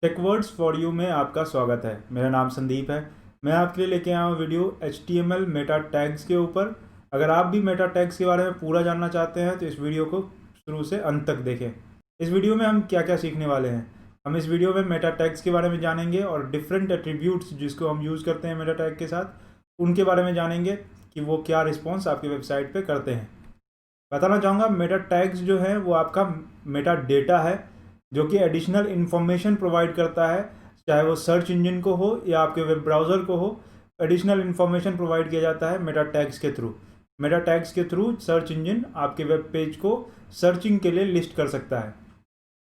टेकवर्ड्स for you में आपका स्वागत है। मेरा नाम संदीप है। मैं आपके लिए लेके आया हूँ वीडियो HTML मेटा टैग्स के ऊपर। अगर आप भी मेटा टैग्स के बारे में पूरा जानना चाहते हैं तो इस वीडियो को शुरू से अंत तक देखें। इस वीडियो में हम क्या क्या सीखने वाले हैं, हम इस वीडियो में मेटा टैग्स के बारे में जानेंगे और डिफरेंट एट्रीब्यूट्स जिसको हम यूज़ करते हैं मेटा टैग के साथ उनके बारे में जानेंगे कि वो क्या रिस्पॉन्स आपकी वेबसाइट पर करते हैं। बताना चाहूँगा मेटा टैग्स जो है वो आपका मेटा डेटा है जो कि एडिशनल इन्फॉर्मेशन प्रोवाइड करता है, चाहे वो सर्च इंजन को हो या आपके वेब ब्राउज़र को हो। एडिशनल इन्फॉर्मेशन प्रोवाइड किया जाता है मेटा टैग्स के थ्रू। मेटा टैग्स के थ्रू सर्च इंजन आपके वेब पेज को सर्चिंग के लिए लिस्ट कर सकता है।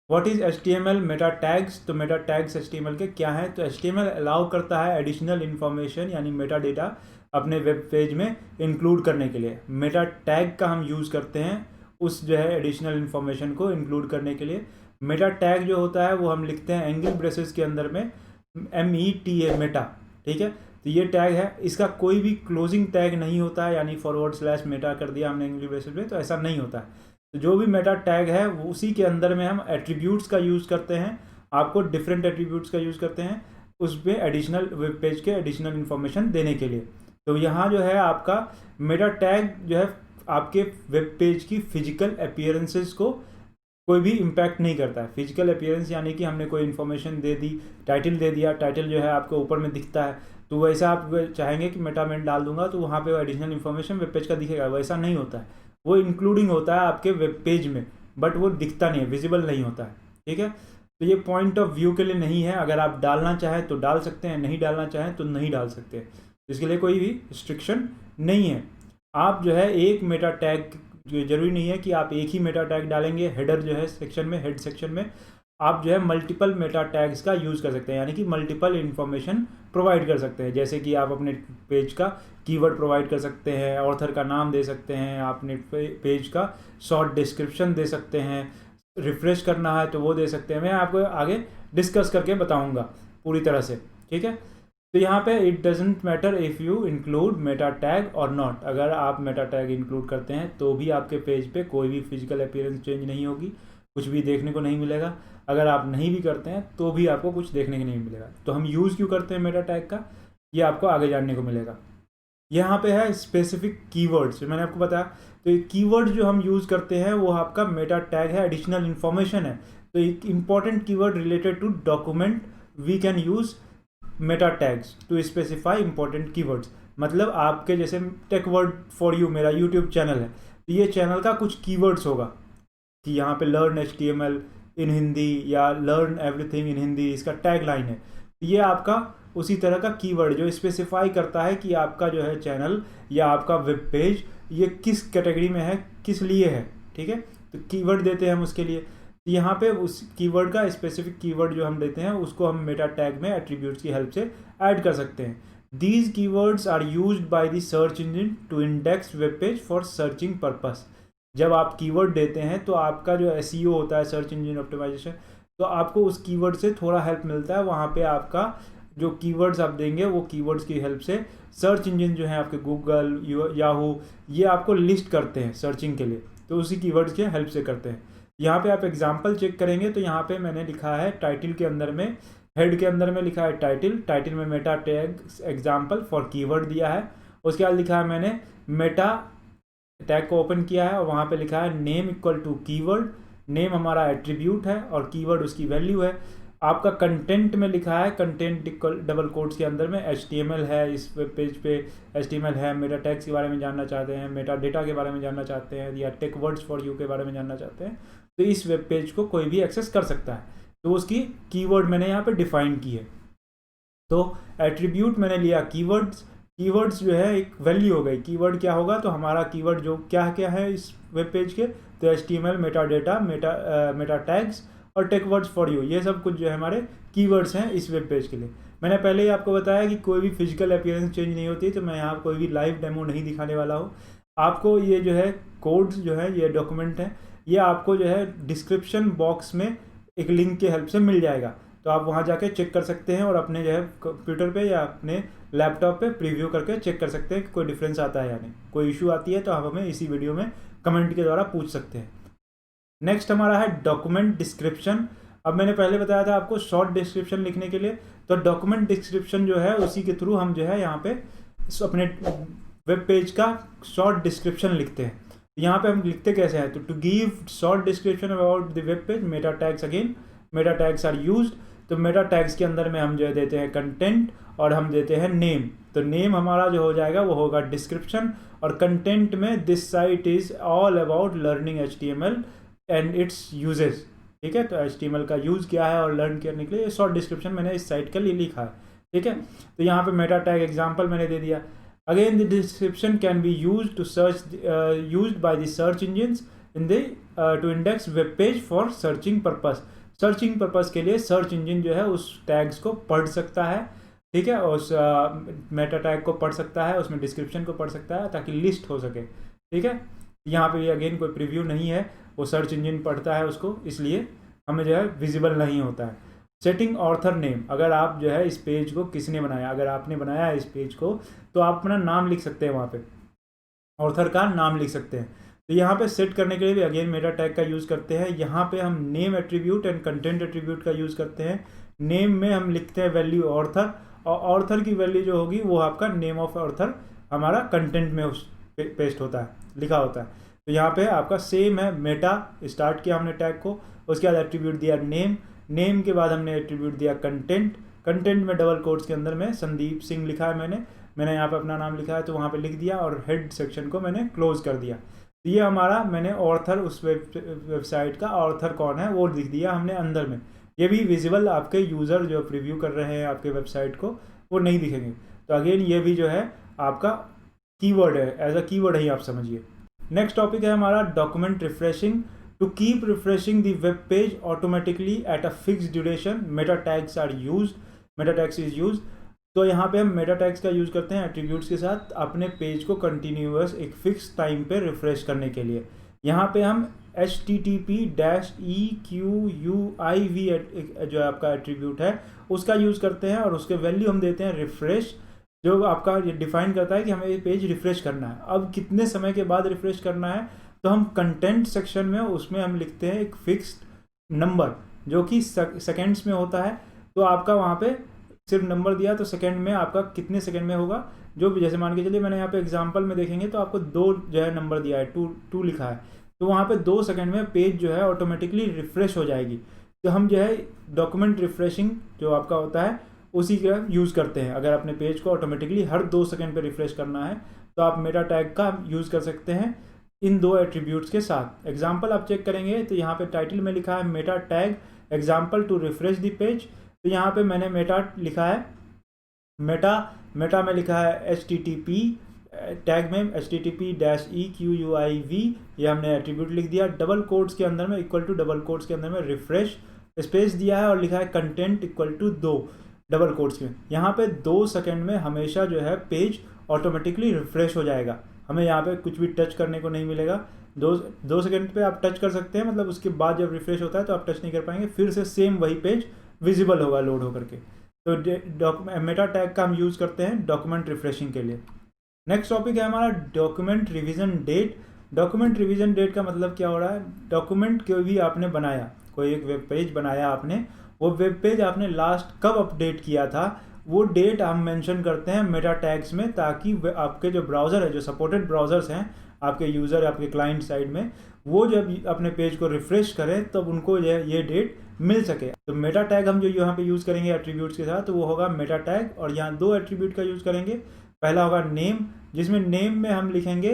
What is HTML Meta tags? तो मेटा टैग्स HTML के क्या है? तो HTML अलाउ करता है एडिशनल इन्फॉर्मेशन यानी मेटा डेटा अपने वेब पेज में इंक्लूड करने के लिए। मेटा टैग का हम यूज़ करते हैं उस जो है एडिशनल इन्फॉर्मेशन को इंक्लूड करने के लिए। मेटा टैग जो होता है वो हम लिखते हैं एंगल ब्रेसेस के अंदर में META मेटा, ठीक है। तो ये टैग है, इसका कोई भी क्लोजिंग टैग नहीं होता है, यानी / मेटा कर दिया हमने एंगल ब्रेसेस में, तो ऐसा नहीं होता है। तो जो भी मेटा टैग है वो उसी के अंदर में हम एट्रीब्यूट्स का यूज़ करते हैं, आपको डिफरेंट एट्रीब्यूट्स का यूज़ करते हैं उस पर एडिशनल वेब पेज के एडिशनल इन्फॉर्मेशन देने के लिए। तो यहाँ जो है आपका मेटा टैग जो है आपके वेब पेज की फिजिकल अपीयरेंसेस को कोई भी इम्पैक्ट नहीं करता है। फिजिकल अपीयरेंस यानी कि हमने कोई इन्फॉर्मेशन दे दी, टाइटल दे दिया, टाइटल जो है आपको ऊपर में दिखता है, तो वैसा आप चाहेंगे कि मेटा में डाल दूंगा तो वहाँ पे एडिशनल इन्फॉर्मेशन वेब पेज का दिखेगा, वैसा नहीं होता है। वो इंक्लूडिंग होता है आपके वेब पेज में, बट वो दिखता नहीं है, विजिबल नहीं होता है, ठीक है। तो ये पॉइंट ऑफ व्यू के लिए नहीं है। अगर आप डालना चाहें तो डाल सकते हैं, नहीं डालना चाहें तो नहीं डाल सकते, इसके लिए कोई भी रिस्ट्रिक्शन नहीं है। आप जो है एक मेटा टैग, जरूरी नहीं है कि आप एक ही मेटा टैग डालेंगे। हेडर जो है सेक्शन में, हेड सेक्शन में आप जो है मल्टीपल मेटा टैग्स का यूज़ कर सकते हैं, यानी कि मल्टीपल इन्फॉर्मेशन प्रोवाइड कर सकते हैं। जैसे कि आप अपने पेज का कीवर्ड प्रोवाइड कर सकते हैं, ऑथर का नाम दे सकते हैं, अपने पेज का शॉर्ट डिस्क्रिप्शन दे सकते हैं, रिफ्रेश करना है तो वो दे सकते हैं। मैं आपको आगे डिस्कस करके बताऊँगा पूरी तरह से, ठीक है। तो यहाँ पे it doesn't matter if you include Meta tag और नॉट। अगर आप मेटा टैग इंक्लूड करते हैं तो भी आपके पेज पे कोई भी फिजिकल अपीयरेंस चेंज नहीं होगी, कुछ भी देखने को नहीं मिलेगा। अगर आप नहीं भी करते हैं तो भी आपको कुछ देखने को नहीं मिलेगा। तो हम यूज़ क्यों करते हैं मेटा टैग का, ये आपको आगे जानने को मिलेगा। यहाँ पे है स्पेसिफिक कीवर्ड्स, मैंने आपको बताया। तो ये कीवर्ड जो हम यूज़ करते हैं वो आपका मेटा टैग है, एडिशनल इन्फॉर्मेशन है। तो एक important keyword related to document we can use meta tags to specify important keywords. मतलब आपके जैसे टेकवर्ड फॉर यू मेरा यूट्यूब चैनल है, तो ये चैनल का कुछ कीवर्ड्स होगा कि यहाँ पे लर्न HTML इन हिंदी या लर्न एवरीथिंग इन हिंदी, इसका टैग लाइन है। ये आपका उसी तरह का कीवर्ड जो स्पेसिफाई करता है कि आपका जो है चैनल या आपका वेब पेज ये किस कैटेगरी में है, किस लिए है, ठीक है। तो कीवर्ड देते हैं हम उसके लिए। यहाँ पे उस कीवर्ड का स्पेसिफिक कीवर्ड जो हम देते हैं उसको हम मेटा टैग में एट्रीब्यूट्स की हेल्प से ऐड कर सकते हैं। These keywords are used by the search engine to index web page for searching purpose. जब आप कीवर्ड देते हैं तो आपका जो SEO होता है, सर्च इंजन ऑप्टिमाइजेशन, तो आपको उस कीवर्ड से थोड़ा हेल्प मिलता है। वहाँ पे आपका जो कीवर्ड्स आप देंगे वो कीवर्ड्स की हेल्प से सर्च इंजन जो है आपके गूगल, याहू, ये आपको लिस्ट करते हैं सर्चिंग के लिए, तो उसी कीवर्ड्स की हेल्प से करते हैं। यहाँ पे आप एग्जाम्पल चेक करेंगे तो यहाँ पे मैंने लिखा है टाइटल के अंदर में, हेड के अंदर में लिखा है टाइटल में Meta tag example for keyword दिया है। उसके बाद लिखा है मैंने मेटा टैग को ओपन किया है और वहाँ पे लिखा है name equal to keyword. Name हमारा एट्रीब्यूट है और कीवर्ड उसकी वैल्यू है। आपका कंटेंट में लिखा है कंटेंट डबल कोट्स के अंदर में HTML है, इस वेब पेज पे HTML है। मेटा टैग्स के बारे में जानना चाहते हैं, मेटा डेटा के बारे में जानना चाहते हैं या टेकवर्ड्स फॉर यू के बारे में जानना चाहते हैं, तो इस वेब पेज को कोई भी एक्सेस कर सकता है। तो उसकी कीवर्ड मैंने यहाँ पे डिफाइन की है। तो एट्रीब्यूट मैंने लिया कीवर्ड्स, कीवर्ड्स जो है एक वैल्यू हो गई। कीवर्ड क्या होगा, तो हमारा कीवर्ड जो क्या क्या है इस वेब पेज के, तो HTML, Meta data, Meta tags और टेकवर्ड्स फॉर यू, ये सब कुछ जो है हमारे कीवर्ड्स हैं इस वेब पेज के लिए। मैंने पहले ही आपको बताया कि कोई भी फिजिकल अपीयरेंस चेंज नहीं होती, तो मैं यहाँ कोई भी लाइव डेमो नहीं दिखाने वाला हूँ आपको। ये जो है कोड्स जो है, ये डॉक्यूमेंट है, ये आपको जो है डिस्क्रिप्शन बॉक्स में एक लिंक के हेल्प से मिल जाएगा। तो आप वहाँ जाके चेक कर सकते हैं और अपने जो है कंप्यूटर पे या अपने लैपटॉप पे प्रीव्यू करके चेक कर सकते हैं कि कोई डिफरेंस आता है या नहीं। कोई इशू आती है तो आप हमें इसी वीडियो में कमेंट के द्वारा पूछ सकते हैं। नेक्स्ट हमारा है डॉक्यूमेंट डिस्क्रिप्शन। अब मैंने पहले बताया था आपको शॉर्ट डिस्क्रिप्शन लिखने के लिए, तो डॉक्यूमेंट डिस्क्रिप्शन जो है उसी के थ्रू हम जो है यहाँ पे अपने वेब पेज का शॉर्ट डिस्क्रिप्शन लिखते हैं। यहाँ पे हम लिखते कैसे हैं, तो to give short description about the web page, meta tags, again meta tags are used. तो मेटा टैग्स के अंदर में हम जो है देते हैं कंटेंट और हम देते हैं नेम। तो नेम हमारा जो हो जाएगा वो होगा डिस्क्रिप्शन, और कंटेंट में this site is all about learning HTML and it's uses. ठीक है, तो HTML का यूज़ क्या है और लर्न करने के लिए शॉर्ट डिस्क्रिप्शन मैंने इस साइट के लिए लिखा है। ठीक है, तो यहाँ पे मेटा टैग एग्जाम्पल मैंने दे दिया। Again the description can be use to search used by the search engines in the to index web page for searching purpose. Searching purpose के लिए सर्च इंजिन जो है उस टैग्स को पढ़ सकता है। ठीक है, उस मेटा टैग को पढ़ सकता है, उसमें डिस्क्रिप्शन को पढ़ सकता है ताकि लिस्ट हो सके। ठीक है, यहाँ पे अगेन कोई प्रीव्यू नहीं है, वो सर्च इंजन पढ़ता है उसको, इसलिए हमें जो है विजिबल नहीं होता है। सेटिंग ऑथर नेम, अगर आप जो है इस पेज को किसने बनाया, अगर आपने बनाया है इस पेज को तो आप अपना नाम लिख सकते हैं, वहाँ पे ऑथर का नाम लिख सकते हैं। तो यहाँ पे सेट करने के लिए भी अगेन मेटा टैग का यूज़ करते हैं। यहाँ पे हम name attribute and content attribute का यूज़ करते हैं। नेम में हम लिखते हैं वैल्यू ऑथर, और ऑथर की वैल्यू जो होगी वो आपका नेम ऑफ ऑथर हमारा कंटेंट में पेस्ट होता है, लिखा होता है। तो यहाँ पे आपका सेम है, मेटा स्टार्ट किया हमने टैग को, उसके बाद एट्रीब्यूट दिया नेम, नेम के बाद हमने एट्रीब्यूट दिया कंटेंट, कंटेंट में डबल कोट्स के अंदर में संदीप सिंह लिखा है, मैंने यहाँ पे अपना नाम लिखा है तो वहाँ पे लिख दिया, और हेड सेक्शन को मैंने क्लोज कर दिया। तो ये हमारा मैंने ऑथर, उस वेबसाइट का ऑथर कौन है वो लिख दिया हमने अंदर में। ये भी विजिबल आपके यूज़र जो प्रीव्यू कर रहे हैं आपके वेबसाइट को वो नहीं दिखेंगे। तो अगेन ये भी जो है आपका कीवर्ड है, एज अ कीवर्ड ही आप समझिए। नेक्स्ट टॉपिक है हमारा document refreshing. To keep refreshing the web page automatically at a fix duration, meta tags are used, meta tags is used. तो यहाँ पे हम मेटा टैग्स का यूज़ करते हैं एट्रीब्यूट्स के साथ अपने पेज को कंटिन्यूअस एक फिक्स टाइम पे रिफ्रेश करने के लिए। यहाँ पे हम HTTP-EQUIV जो आपका एट्रीब्यूट है उसका यूज़ करते हैं, और उसके वैल्यू हम देते हैं रिफ्रेश, जो आपका ये डिफाइन करता है कि हमें ये पेज रिफ्रेश करना है। अब कितने समय के बाद रिफ्रेश करना है, तो हम कंटेंट सेक्शन में उसमें हम लिखते हैं एक फिक्स्ड नंबर जो कि सेकेंड्स में होता है। तो आपका वहाँ पे सिर्फ नंबर दिया तो सेकंड में आपका कितने सेकंड में होगा, जो भी जैसे मान के चलिए मैंने यहाँ पे एग्जांपल में देखेंगे तो आपको 2 जो है नंबर दिया है, 2 लिखा है, तो वहाँ पे 2 सेकंड में पेज जो है ऑटोमेटिकली रिफ्रेश हो जाएगी। तो हम जो है डॉक्यूमेंट रिफ्रेशिंग जो आपका होता है उसी का यूज़ करते हैं। अगर अपने पेज को ऑटोमेटिकली हर 2 सेकंड पे रिफ्रेश करना है तो आप मेटा टैग का यूज़ कर सकते हैं इन 2 एट्रीब्यूट्स के साथ। एग्जाम्पल आप चेक करेंगे तो यहाँ पे टाइटल में लिखा है meta tag example to refresh the page, तो यहाँ पे मैंने मेटा लिखा है, मेटा में लिखा है HTTP, टैग में HTTP-EQUIV, ये हमने एट्रीब्यूट लिख दिया। डबल कोट्स के अंदर में इक्वल टू डबल कोट्स के अंदर में रिफ्रेश स्पेस दिया है, और लिखा है content equal to 2 double quotes में। यहाँ पे 2 सेकंड में हमेशा जो है पेज ऑटोमेटिकली रिफ्रेश हो जाएगा, हमें यहाँ पे कुछ भी टच करने को नहीं मिलेगा। 2 सेकंड पे आप टच कर सकते हैं, मतलब उसके बाद जब रिफ्रेश होता है तो आप टच नहीं कर पाएंगे, फिर से सेम वही पेज विजिबल होगा लोड होकर के। तो मेटा टैग का हम यूज़ करते हैं डॉक्यूमेंट रिफ्रेशिंग के लिए। नेक्स्ट टॉपिक है हमारा document revision date. Document revision date का मतलब क्या हो रहा है, डॉक्यूमेंट कोई भी आपने बनाया, कोई एक वेब पेज बनाया आपने, वो वेब पेज आपने लास्ट कब अपडेट किया था वो डेट हम मेंशन करते हैं मेटा टैग्स में, ताकि आपके जो ब्राउज़र है, जो सपोर्टेड ब्राउज़र्स हैं आपके यूज़र आपके क्लाइंट साइड में, वो जब अपने पेज को रिफ्रेश करें तब उनको ये डेट मिल सके। तो मेटा टैग हम जो यहाँ पे यूज़ करेंगे एट्रीब्यूट्स के साथ, तो वो होगा मेटा टैग, और यहाँ 2 एट्रीब्यूट का यूज़ करेंगे। पहला होगा नेम, जिसमें नेम में हम लिखेंगे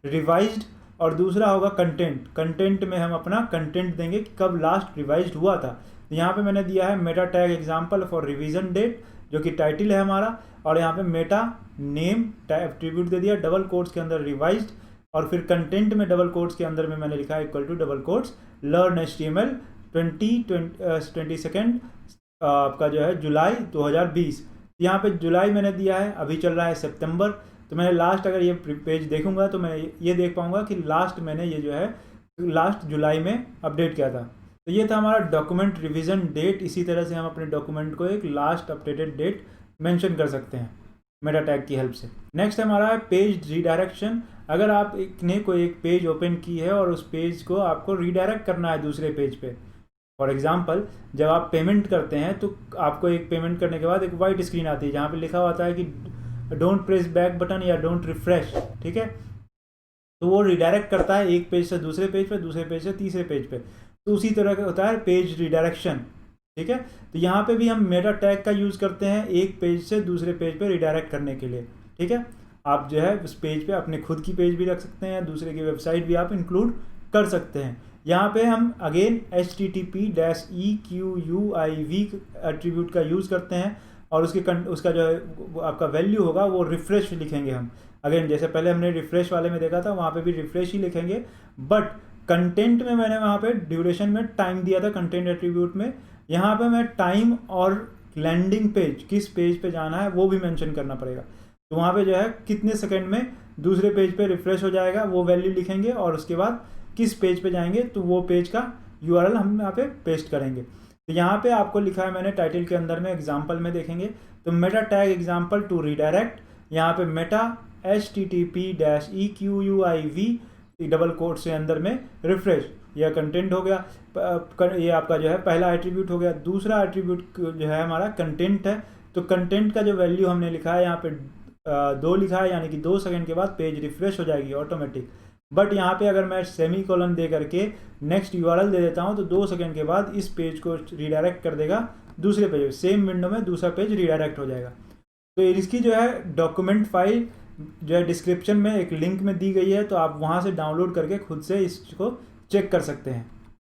रिवाइज्ड, और दूसरा होगा कंटेंट, कंटेंट में हम अपना कंटेंट देंगे कि कब लास्ट रिवाइज्ड हुआ था। तो यहाँ पे मैंने दिया है meta tag example for revision date, जो कि टाइटल है हमारा, और यहाँ पे मेटा नेम एट्रीब्यूट दे दिया डबल कोट्स के अंदर रिवाइज्ड, और फिर कंटेंट में डबल कोट्स के अंदर में मैंने लिखा है equal to double quotes learn HTML 22 आपका जो है जुलाई 2020। यहाँ पे जुलाई मैंने दिया है, अभी चल रहा है सितंबर, तो मैंने लास्ट अगर ये पेज देखूंगा तो मैं ये देख पाऊंगा कि लास्ट मैंने ये जो है लास्ट जुलाई में अपडेट किया था। तो ये था हमारा डॉक्यूमेंट रिवीजन डेट। इसी तरह से हम अपने डॉक्यूमेंट को एक लास्ट अपडेटेड डेट मेंशन कर सकते हैं मेटा टैग की हेल्प से। नेक्स्ट हमारा है पेज रीडायरेक्शन। अगर आप ने कोई एक पेज ओपन की है और उस पेज को आपको रीडायरेक्ट करना है दूसरे पेज पे, फॉर एग्जांपल जब आप पेमेंट करते हैं तो आपको एक पेमेंट करने के बाद एक वाइट स्क्रीन आती है जहाँ पे लिखा होता है कि डोंट प्रेस बैक बटन या डोंट रिफ्रेश, ठीक है। तो वो रिडायरेक्ट करता है एक पेज से दूसरे पेज पे, दूसरे पेज से तीसरे पेज पे। तो उसी तरह का होता है पेज रिडायरेक्शन, ठीक है। तो यहाँ पे भी हम मेटा टैग का यूज़ करते हैं एक पेज से दूसरे पेज पे रिडायरेक्ट करने के लिए, ठीक है। आप जो है उस पेज पे अपने खुद की पेज भी रख सकते हैं, दूसरे की वेबसाइट भी आप इंक्लूड कर सकते हैं। यहाँ पे हम अगेन HTTP-EQUIV एट्रीब्यूट का यूज़ करते हैं और उसका जो है आपका वैल्यू होगा वो रिफ्रेश लिखेंगे हम। अगेन जैसे पहले हमने रिफ्रेश वाले में देखा था वहाँ पे भी रिफ्रेश ही लिखेंगे, बट कंटेंट में मैंने वहाँ पे ड्यूरेशन में टाइम दिया था कंटेंट एट्रीब्यूट में। यहाँ पे मैं टाइम और लैंडिंग पेज किस पेज पे जाना है वो भी मेंशन करना पड़ेगा। तो वहाँ पे जो है कितने सेकंड में दूसरे पेज पे रिफ्रेश हो जाएगा वो वैल्यू लिखेंगे और उसके बाद किस पेज पे जाएंगे तो वो पेज का URL हम यहाँ पे पेस्ट करेंगे। तो यहाँ पे आपको लिखा है मैंने टाइटल के अंदर में एग्जाम्पल में देखेंगे तो meta tag example to redirect, यहाँ पे मेटा HTTP-EQUIV डबल कोट से अंदर में रिफ्रेश, यह कंटेंट हो गया। ये आपका जो है पहला एट्रीब्यूट हो गया। दूसरा एट्रीब्यूट जो है हमारा कंटेंट है। तो कंटेंट का जो वैल्यू हमने लिखा है यहाँ पे 2 लिखा है, यानी कि 2 सेकंड के बाद पेज रिफ्रेश हो जाएगी ऑटोमेटिक। बट यहाँ पे अगर मैं सेमी कॉलन दे करके नेक्स्ट URL दे देता हूँ तो 2 सेकंड के बाद इस पेज को रिडायरेक्ट कर देगा दूसरे पेज, सेम विंडो में दूसरा पेज रिडायरेक्ट हो जाएगा। तो इसकी जो है डॉक्यूमेंट फाइल जो है डिस्क्रिप्शन में एक लिंक में दी गई है, तो आप वहाँ से डाउनलोड करके खुद से इसको चेक कर सकते हैं।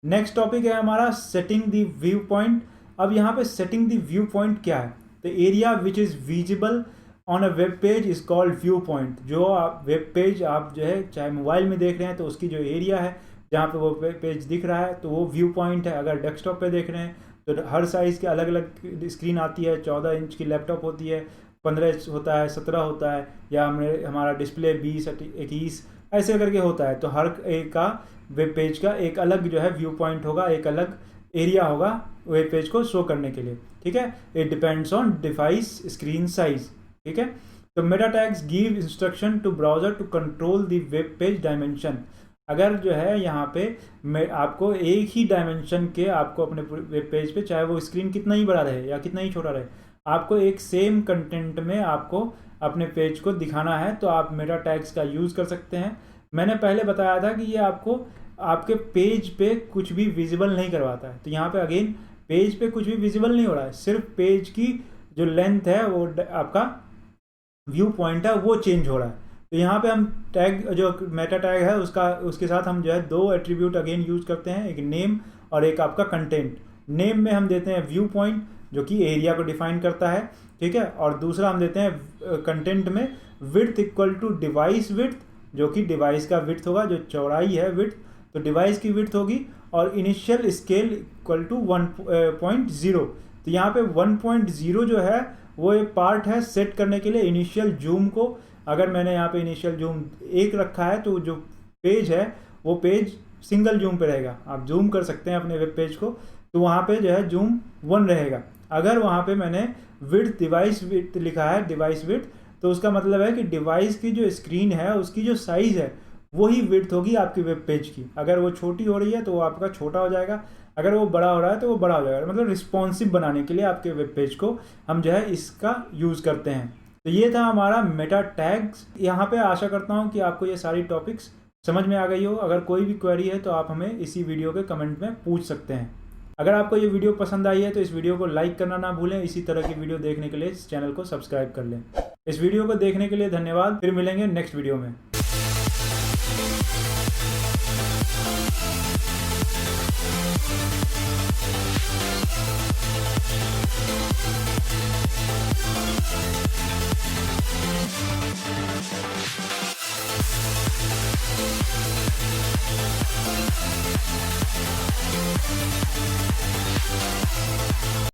नेक्स्ट टॉपिक है हमारा सेटिंग द व्यू पॉइंट। अब यहाँ पे सेटिंग द व्यू पॉइंट क्या है? The area which is visible on a web page is called view point. जो आप वेब पेज आप जो है चाहे मोबाइल में देख रहे हैं तो उसकी जो एरिया है जहाँ पे वो पेज दिख रहा है तो वो व्यू पॉइंट है। अगर डेस्कटॉप पे देख रहे हैं तो हर साइज़ के अलग अलग स्क्रीन आती है। 14 इंच की लैपटॉप होती है, 15 होता है, 17 होता है, या हमारा डिस्प्ले 20, 21 ऐसे करके होता है। तो हर एक का वेब पेज का एक अलग जो है व्यू पॉइंट होगा, एक अलग एरिया होगा वेब पेज को शो करने के लिए, ठीक है। It depends on device screen size, ठीक है। तो meta tags give instruction to browser to control the web page dimension. अगर जो है यहाँ पे आपको एक ही डायमेंशन के आपको अपने वेब पेज पे चाहे वो स्क्रीन कितना ही बड़ा रहे या कितना ही छोटा रहे, आपको एक सेम कंटेंट में आपको अपने पेज को दिखाना है तो आप मेटा टैग्स का यूज़ कर सकते हैं। मैंने पहले बताया था कि ये आपको आपके पेज पे कुछ भी विजिबल नहीं करवाता है। तो यहाँ पे अगेन पेज पे कुछ भी विजिबल नहीं हो रहा है, सिर्फ पेज की जो लेंथ है वो आपका व्यू पॉइंट है वो चेंज हो रहा है। तो यहाँ पे हम टैग जो मेटा टैग है उसके साथ हम जो है 2 एट्रीब्यूट अगेन यूज करते हैं, एक नेम और एक आपका कंटेंट। नेम में हम देते हैं व्यू पॉइंट जो कि एरिया को डिफाइन करता है, ठीक है। और दूसरा हम देते हैं कंटेंट में width equal to device width, जो कि डिवाइस का विड्थ होगा, जो चौड़ाई है विड्थ तो डिवाइस की विड्थ होगी, और इनिशियल स्केल इक्वल टू 1.0। तो यहाँ पे 1.0 जो है वो एक पार्ट है सेट करने के लिए इनिशियल जूम को। अगर मैंने यहाँ पे इनिशियल जूम 1 रखा है तो जो पेज है वो पेज सिंगल जूम पे रहेगा। आप जूम कर सकते हैं अपने वेब पेज को, तो वहाँ पे जो है जूम 1 रहेगा। अगर वहाँ पे मैंने विड्थ डिवाइस विड्थ लिखा है, डिवाइस विड्थ, तो उसका मतलब है कि डिवाइस की जो स्क्रीन है उसकी जो साइज़ है वही विड्थ होगी आपकी वेब पेज की। अगर वो छोटी हो रही है तो वो आपका छोटा हो जाएगा, अगर वो बड़ा हो रहा है तो वो बड़ा हो जाएगा। मतलब रिस्पॉन्सिव बनाने के लिए आपके वेब पेज को हम जो है इसका यूज़ करते हैं। तो ये था हमारा मेटा टैग्स। यहाँ पे आशा करता हूँ कि आपको ये सारी टॉपिक्स समझ में आ गई हो। अगर कोई भी क्वेरी है तो आप हमें इसी वीडियो के कमेंट में पूछ सकते हैं। अगर आपको ये वीडियो पसंद आई है तो इस वीडियो को लाइक करना ना भूलें। इसी तरह की वीडियो देखने के लिए इस चैनल को सब्सक्राइब कर लें। इस वीडियो को देखने के लिए धन्यवाद। फिर मिलेंगे नेक्स्ट वीडियो में।